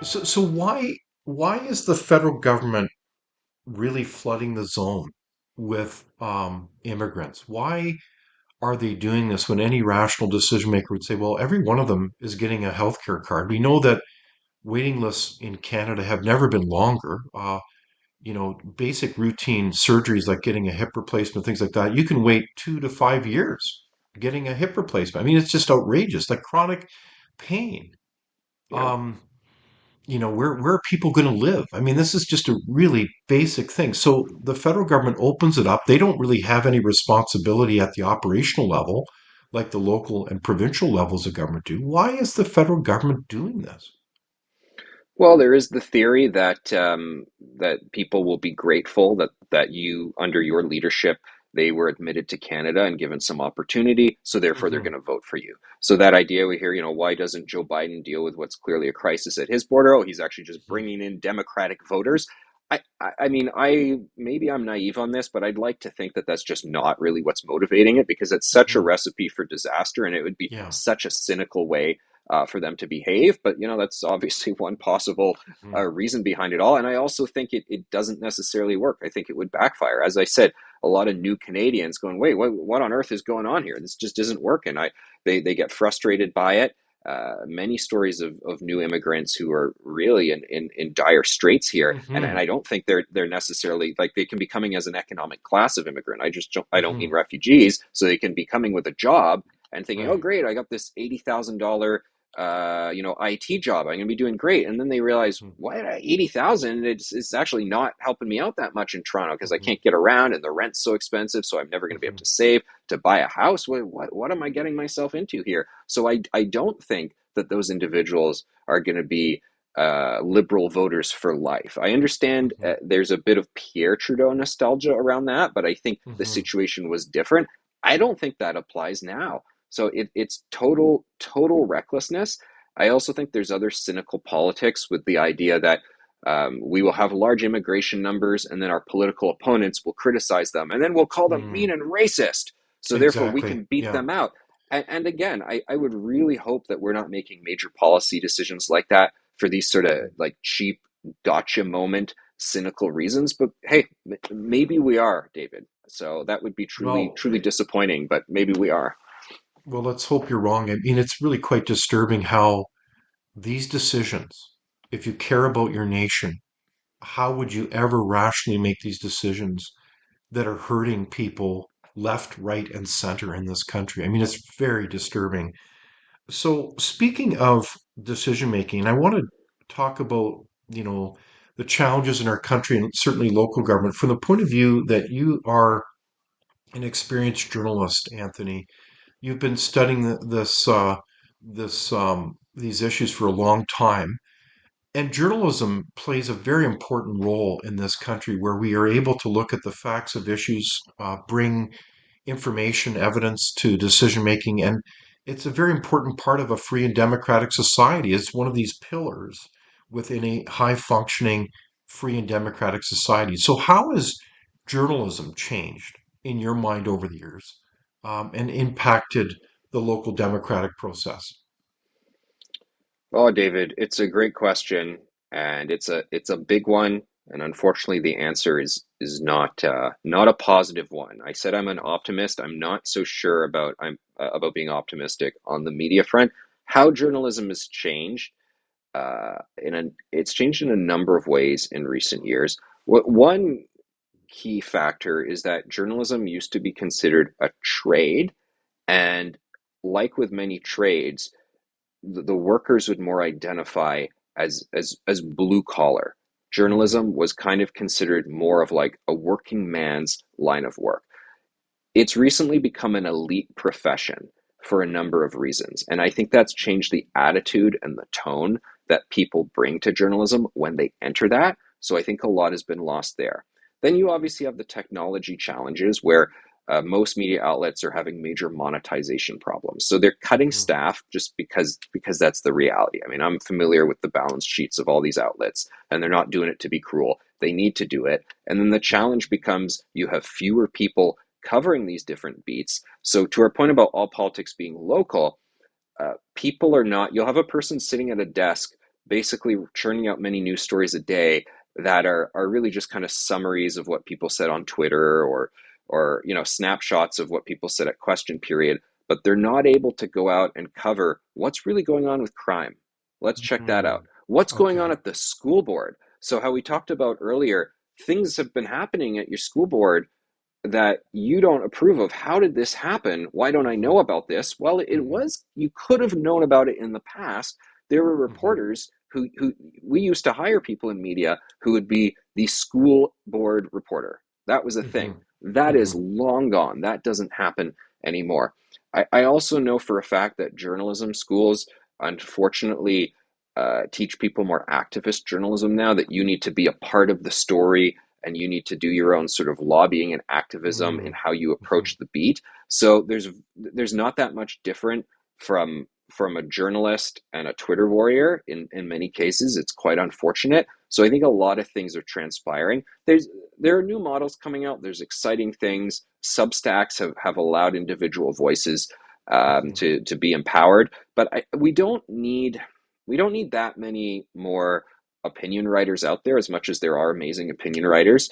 So why is the federal government really flooding the zone with immigrants? Why are they doing this when any rational decision maker would say, well, every one of them is getting a healthcare card? We know that waiting lists in Canada have never been longer. Basic routine surgeries like getting a hip replacement, things like that, you can wait 2 to 5 years getting a hip replacement. I mean, it's just outrageous, like chronic pain. Yeah. Um, where are people going to live? I mean, this is just a really basic thing. So the federal government opens it up. They don't really have any responsibility at the operational level, like the local and provincial levels of government do. Why is the federal government doing this? Well, there is the theory that that people will be grateful that you, under your leadership, they were admitted to Canada and given some opportunity, so therefore they're Hmm. going to vote for you. So that idea we hear, why doesn't Joe Biden deal with what's clearly a crisis at his border? Oh, he's actually just bringing in Democratic voters. I mean, maybe I'm naive on this, but I'd like to think that that's just not really what's motivating it, because it's such a Hmm. recipe for disaster, and it would be Yeah. such a cynical way for them to behave. But that's obviously one possible Hmm. reason behind it all. And I also think it doesn't necessarily work. I think it would backfire. As I said, a lot of new Canadians going, wait, what on earth is going on here? This just isn't working. They get frustrated by it. Many stories of new immigrants who are really in dire straits here, and Hmm. I don't think they're necessarily, like, they can be coming as an economic class of immigrant. I don't mean Hmm. refugees, so they can be coming with a job and thinking, oh Right. great, I got this $80,000 IT job. I'm going to be doing great. And then they realize, Hmm. what, 80,000? It's actually not helping me out that much in Toronto because I Hmm. can't get around and the rent's so expensive. So I'm never going to be able Hmm. to save to buy a house. What am I getting myself into here? So I don't think that those individuals are going to be liberal voters for life. I understand Hmm. there's a bit of Pierre Trudeau nostalgia around that, but I think the Hmm. situation was different. I don't think that applies now. So it's total recklessness. I also think there's other cynical politics with the idea that we will have large immigration numbers, and then our political opponents will criticize them, and then we'll call them mean Hmm. and racist. So therefore, we Exactly. can beat Yeah. them out. And again, I would really hope that we're not making major policy decisions like that for these sort of like cheap gotcha moment cynical reasons. But hey, maybe we are, David. So that would be Well, truly disappointing, but maybe we are. let's hope you're wrong. I mean, it's really quite disturbing how these decisions, if you care about your nation, how would you ever rationally make these decisions that are hurting people left, right, and center in this country? I mean, it's very disturbing. So, speaking of decision making, I want to talk about, you know, the challenges in our country and certainly local government from the point of view that you are an experienced journalist, Anthony. You've been studying these issues for a long time. And journalism plays a very important role in this country where we are able to look at the facts of issues, bring information, evidence to decision making. And it's a very important part of a free and democratic society. It's one of these pillars within a high functioning free and democratic society. So, how has journalism changed in your mind over the years and impacted the local democratic process? Oh, David, it's a great question, and it's a big one, and unfortunately, the answer is not a positive one. I said I'm an optimist. I'm not so sure about being optimistic on the media front. How journalism has changed, it's changed in a number of ways in recent years. One key factor is that journalism used to be considered a trade, and like with many trades, the workers would more identify as blue collar. Hmm. Journalism was kind of considered more of like a working man's line of work. It's recently become an elite profession for a number of reasons, and I think that's changed the attitude and the tone that people bring to journalism when they enter that. So I think a lot has been lost there. Then you obviously have the technology challenges where most media outlets are having major monetization problems. So they're cutting Hmm. staff just because that's the reality. I mean, I'm familiar with the balance sheets of all these outlets, and they're not doing it to be cruel. They need to do it. And then the Yeah. challenge becomes you have fewer people covering these different beats. So to our point about all politics being local, people are not, you'll have a person sitting at a desk basically churning out many news stories a day that are really just kind of summaries of what people said on Twitter, or snapshots of what people said at question period, but they're not able to go out and cover what's really going on with crime. Let's check that Hmm. out. What's going on Okay. at the school board? So how we talked about earlier, things have been happening at your school board that you don't approve of. How did this happen? Why don't I Hmm. know about this? Well, it Hmm. was, you could have known about it in the past. There were Hmm. reporters who we used to hire people in media who would be the school board reporter. That was a thing. Hmm. That is Hmm. long gone. That doesn't happen anymore. I also know for a fact that journalism schools, unfortunately, teach people more activist journalism now, that you need to be a part of the story and you need to do your own sort of lobbying and activism in Hmm. how you Hmm. approach the beat. So there's not that much different from a journalist and a Twitter warrior in many cases. It's quite unfortunate. So I think a lot of things are transpiring. There are new models coming out. There's exciting things. Substacks have allowed individual voices Hmm. to be empowered, but we don't need that many more opinion writers out there, as much as there are amazing opinion writers.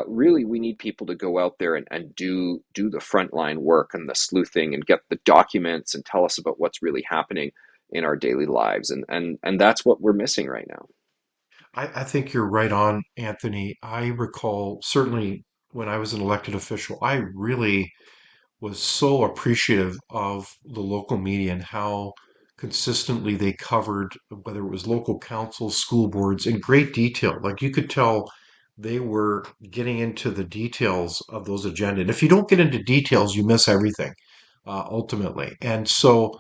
Really, we need people to go out there and do the frontline work and the sleuthing and get the documents and tell us about what's really happening in our daily lives. And that's what we're missing right now. I think you're right on, Anthony. I recall certainly when I was an elected official, I really was so appreciative of the local media and how consistently they covered whether it was local councils, school boards in great detail. Like you could tell they were getting into the details of those agenda. And if you don't get into details, you miss everything, ultimately. And so,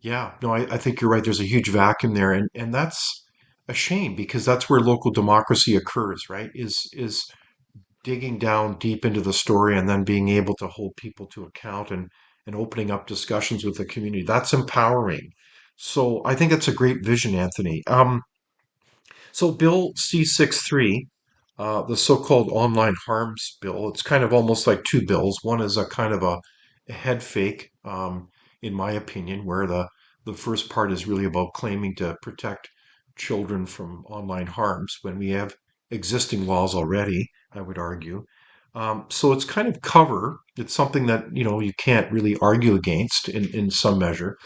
yeah, no, I think you're right. There's a huge vacuum there, and that's a shame because that's where local democracy occurs, right? Is digging down deep into the story and then being able to hold people to account and opening up discussions with the community. That's empowering. So I think that's a great vision, Anthony. So Bill C-63, the so-called online harms bill, it's kind of almost like two bills. One is a kind of a head fake, in my opinion, where the first part is really about claiming to protect children from online harms when we have existing laws already, I would argue. So it's kind of cover. It's something that, you can't really argue against in some measure.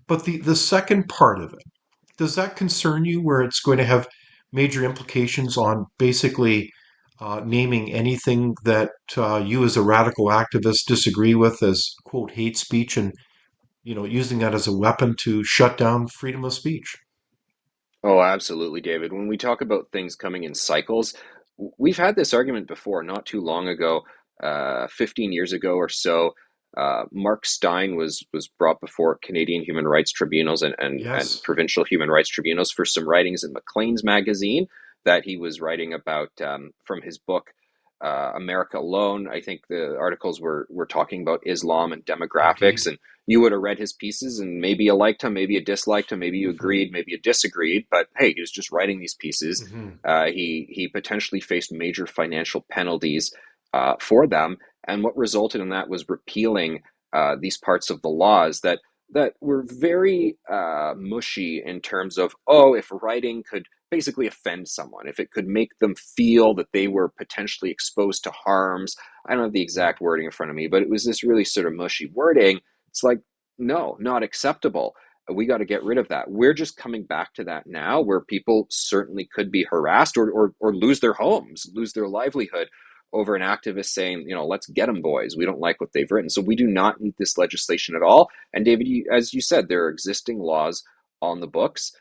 But the second part of it, does that concern you where it's going to have major implications on basically naming anything that you as a radical activist disagree with as quote hate speech and using that as a weapon to shut down freedom of speech? Oh, absolutely, David. When we talk about things coming in cycles, we've had this argument before, not too long ago, 15 years ago or so. Mark Stein was brought before Canadian human rights tribunals and Yes. provincial human rights tribunals for some writings in Maclean's magazine that he was writing about from his book America Alone. I think the articles were talking about Islam and demographics, Indeed. and you would have read his pieces and maybe you liked him, maybe you disliked him, maybe you Hmm. agreed, maybe you disagreed, but hey, he was just writing these pieces. Hmm. He potentially faced major financial penalties for them, and what resulted in that was repealing these parts of the laws that were very mushy in terms of, oh, if writing could basically offend someone, if it could make them feel that they were potentially exposed to harms. I don't have the Yeah. exact wording in front of me, but it was this really sort of mushy wording. It's like, no, not acceptable. We got to get rid of that. We're just coming back to that now, where people certainly could be harassed or lose their homes, lose their livelihood over an activist saying, let's get them, boys. We don't like what they've written. So we do not need this legislation at all. And David, as you said, there are existing laws on the books.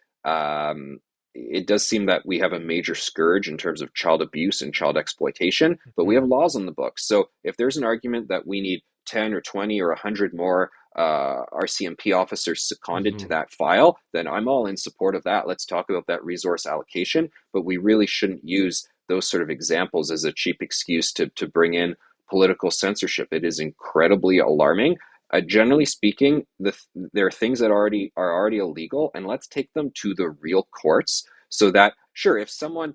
It does seem that we have a major scourge in terms of child abuse and child exploitation, but we have Hmm. laws on the books. So if there's an argument that we need 10 or 20 or 100 more RCMP officers seconded to Hmm. that file, then I'm all in support of that. Let's talk about that resource allocation, but we really shouldn't use those sort of examples as a cheap excuse to bring in political censorship. It is incredibly alarming. Generally speaking, there are things that are already illegal, and let's take them to the real courts so that, sure, if someone,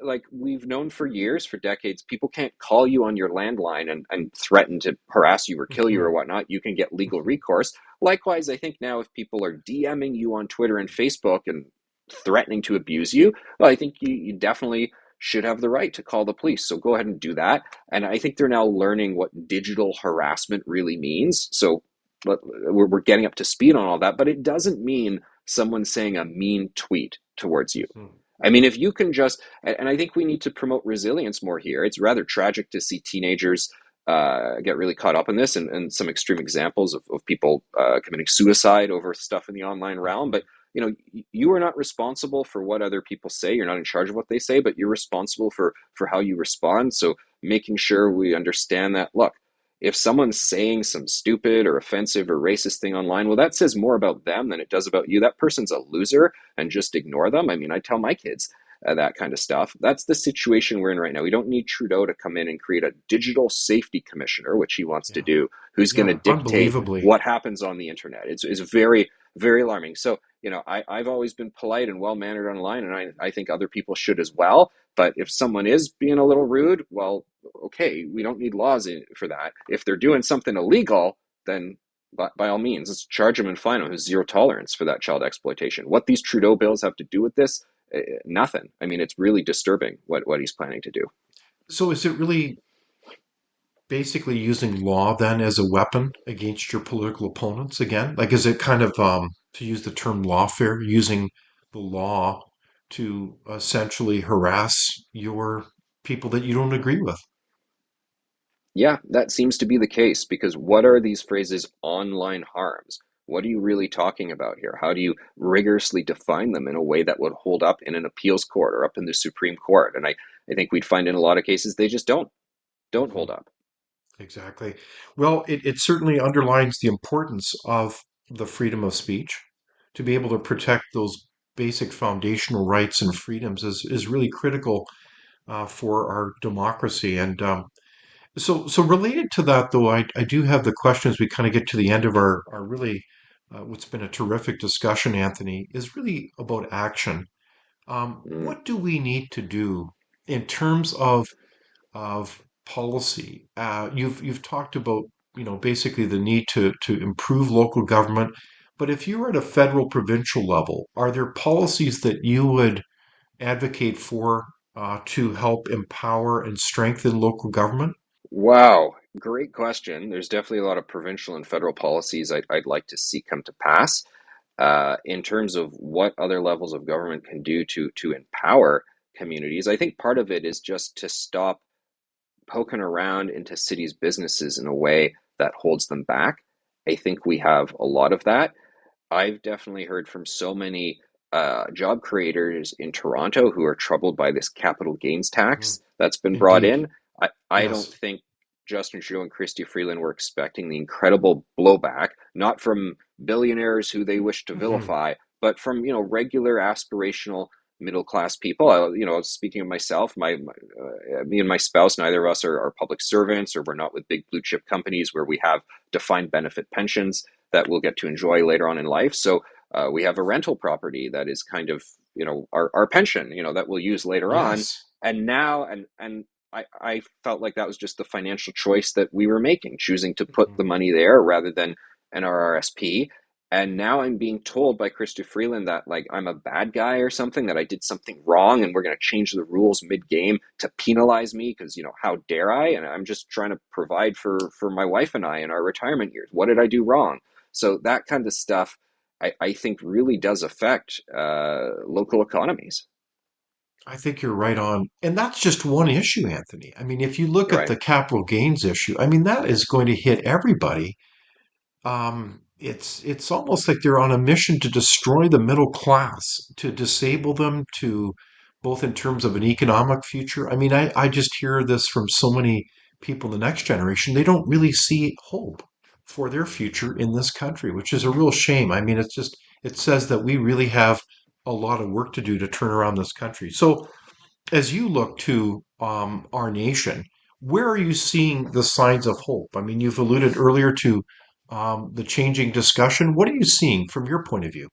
like we've known for years, for decades, people can't call you on your landline and threaten to harass you or kill you or Hmm. whatnot. You can get legal Hmm. recourse. Likewise, I think now if people are DMing you on Twitter and Facebook and threatening to abuse you, well, I think you definitely should have the right to call the police. So go ahead and do that. And I think they're now learning what digital harassment really means. So we're getting up to speed on all that, but it doesn't mean someone saying a mean tweet towards you. Mhm. I mean, if you can just, and I think we need to promote resilience more here. It's rather tragic to see teenagers get really caught up in this, and some extreme examples of people committing suicide over stuff in the online realm. Mhm. But you are not responsible for what other people say. You're not in charge of what they say, but you're responsible for how you respond. So making sure we understand that. Look, if someone's saying some stupid or offensive or racist thing online, well, that says more about them than it does about you. That person's a loser, and just ignore them. I mean, I tell my kids that kind of stuff. That's the situation we're in right now. We don't need Trudeau to come in and create a digital safety commissioner, which he wants to Yeah. do, who's going to Yeah. dictate Unbelievably. what happens on the internet. It's very, very alarming. So, I've always been polite and well mannered online, and I think other people should as well. But if someone is being a little rude, well, okay, we don't need laws for that. If they're doing something illegal, then by all means, let's charge them and fine them. There's zero tolerance for that child exploitation. What these Trudeau bills have to do with this? Nothing. I mean, it's really disturbing what he's planning to do. So is it really basically using law then as a weapon against your political opponents again? Like, is it kind of, to use the term lawfare, using the law to essentially harass your people that you don't agree with? Yeah, that seems to be the case because what are these phrases online harms? What are you really talking about here? How do you rigorously define them in a way that would hold up in an appeals court or up in the Supreme Court? And I think we'd find in a lot of cases they just don't Hmm. hold up. Exactly. Well, it certainly underlines the importance of the freedom of speech. To be able to protect those basic foundational rights and freedoms is really critical for our democracy. And so related to that, though, I do have the questions. We kind of get to the end of our really what's been a terrific discussion, Anthony, is really about action. Mm. What do we need to do in terms of policy? You've talked about basically the need to improve local government, but if you were at a federal provincial level, are there policies that you would advocate for to help empower and strengthen local government? Wow, great question. There's definitely a lot of provincial and federal policies I'd like to see come to pass. In terms of what other levels of government can do to empower communities, I think part of it is just to stop poking around into cities' businesses in a way that holds them back. I think we have a lot of that. I've definitely heard from so many job creators in Toronto who are troubled by this capital gains Mhm. tax that's been brought Indeed. in. I don't Yes. think Justin Trudeau and Christy Freeland were expecting the incredible blowback, not from billionaires who they wish to Mhm. vilify, but from regular aspirational middle class people. Speaking of myself, me and my spouse, neither of us are public servants, or we're not with big blue chip companies where we have defined benefit pensions that we'll get to enjoy later on in life. So we have a rental property that is kind of our pension, that we'll use later on. Yes. And now and I felt like that was just the financial choice that we were making, choosing to put Mhm. the money there rather than an RRSP. And now I'm being told by Krista Freeland that like I'm a bad guy or something, that I did something wrong, and we're going to change the rules mid-game to penalize me because how dare I? And I'm just trying to provide for my wife and I in our retirement years. What did I do wrong? So that kind of stuff, I think, really does affect local economies. I think you're right on. And that's just one issue, Anthony. I mean, if you look You're at right. the capital gains issue, I mean, that is going to hit everybody. It's almost like they're on a mission to destroy the middle class, to disable them, to both in terms of an economic future. I mean, I just hear this from so many people in the next generation. They don't really see hope for their future in this country, which is a real shame. I mean, it says that we really have a lot of work to do to turn around this country. So as you look to our nation, where are you seeing the signs of hope? I mean, you've alluded earlier to the changing discussion. What are you seeing from your point of view?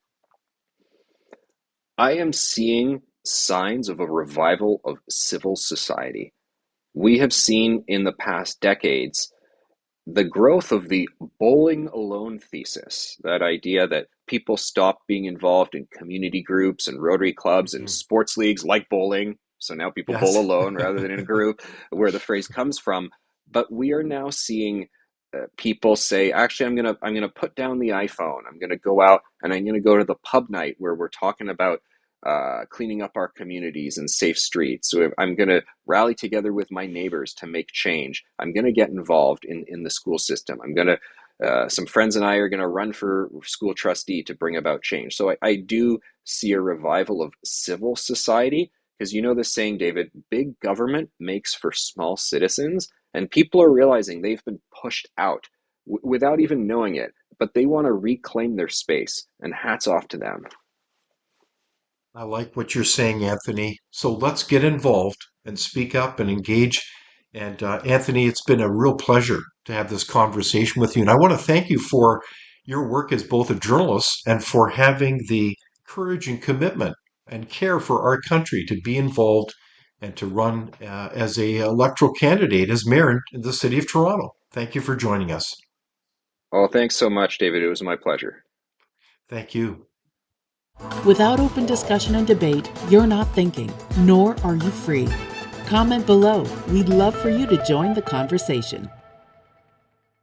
I am seeing signs of a revival of civil society. We have seen in the past decades the growth of the bowling alone thesis, that idea that people stop being involved in community groups and Rotary clubs and Mhm. sports leagues like bowling. So now people bowl Yes. alone rather than in a group, where the phrase comes from. But we are now seeing people say, actually, I'm gonna put down the iPhone. I'm gonna go out and I'm gonna go to the pub night where we're talking about cleaning up our communities and safe streets. So I'm going to rally together with my neighbors to make change. I'm going to get involved in the school system. I'm going to some friends and I are going to run for school trustee to bring about change. So I do see a revival of civil society, because you know the saying, David, big government makes for small citizens, and people are realizing they've been pushed out without even knowing it, but they want to reclaim their space, and hats off to them. I like what you're saying, Anthony. So let's get involved and speak up and engage. And Anthony, it's been a real pleasure to have this conversation with you. And I want to thank you for your work as both a journalist and for having the courage and commitment and care for our country to be involved and to run as a electoral candidate as mayor in the city of Toronto. Thank you for joining us. Oh, thanks so much, David. It was my pleasure. Thank you. Without open discussion and debate, you're not thinking, nor are you free. Comment below. We'd love for you to join the conversation.